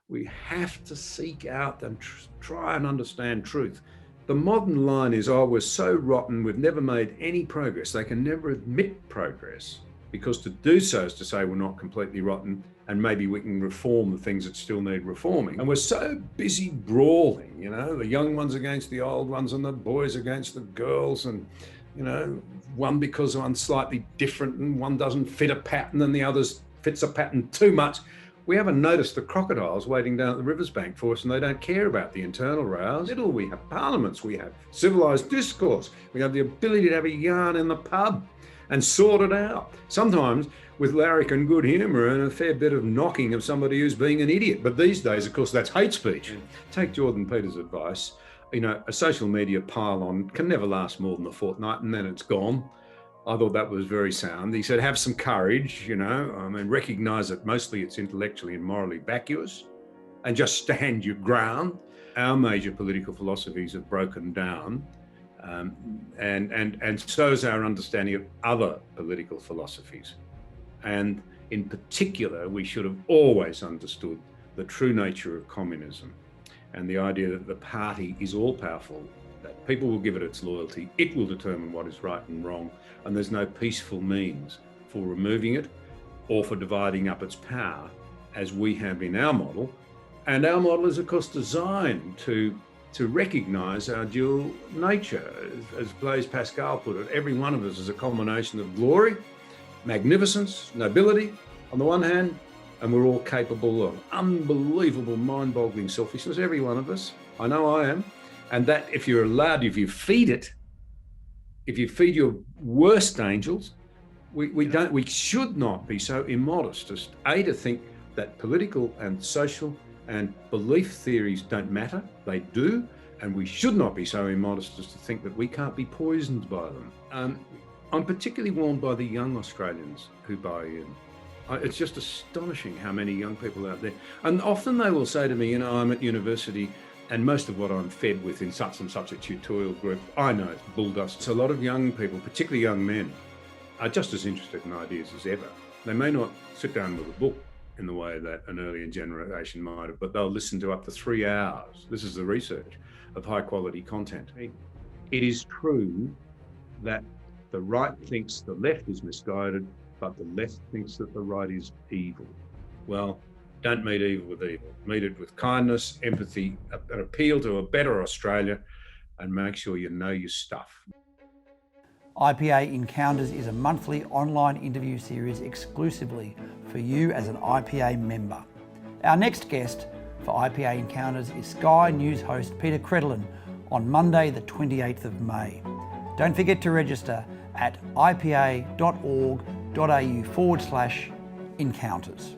We have to seek out and try and understand truth. The modern line is, oh, we're so rotten, we've never made any progress. They can never admit progress, because to do so is to say we're not completely rotten and maybe we can reform the things that still need reforming. And we're so busy brawling, the young ones against the old ones and the boys against the girls, and one because one's slightly different and one doesn't fit a pattern and the others fits a pattern too much. We haven't noticed the crocodiles waiting down at the river's bank for us, and they don't care about the internal rows. We have parliaments, we have civilised discourse, we have the ability to have a yarn in the pub and sort it out. Sometimes with larrikin good humour and a fair bit of knocking of somebody who's being an idiot. But these days, of course, that's hate speech. Take Jordan Peters' advice. A social media pile-on can never last more than a fortnight and then it's gone. I thought that was very sound. He said, have some courage, recognise that mostly it's intellectually and morally vacuous, and just stand your ground. Our major political philosophies have broken down, and so is our understanding of other political philosophies. And in particular, we should have always understood the true nature of communism and the idea that the party is all-powerful, that people will give it its loyalty, it will determine what is right and wrong, and there's no peaceful means for removing it or for dividing up its power, as we have in our model. And our model is, of course, designed to recognise our dual nature. As Blaise Pascal put it, every one of us is a combination of glory, magnificence, nobility on the one hand, and we're all capable of unbelievable, mind-boggling selfishness, every one of us. I know I am. And that if you feed your worst angels, we should not be so immodest as to think that political and social and belief theories don't matter. They do, and we should not be so immodest as to think that we can't be poisoned by them. I'm particularly warned by the young Australians who buy in. It's just astonishing how many young people out there. And often they will say to me, I'm at university and most of what I'm fed with in such and such a tutorial group, I know it's bull dust. So a lot of young people, particularly young men, are just as interested in ideas as ever. They may not sit down with a book in the way that an earlier generation might have, but they'll listen to up to 3 hours. This is the research of high quality content. It is true that the right thinks the left is misguided, but the left thinks that the right is evil. Well, don't meet evil with evil. Meet it with kindness, empathy, an appeal to a better Australia, and make sure you know your stuff. IPA Encounters is a monthly online interview series exclusively for you as an IPA member. Our next guest for IPA Encounters is Sky News host Peter Credlin on Monday the 28th of May. Don't forget to register at ipa.org.au/encounters.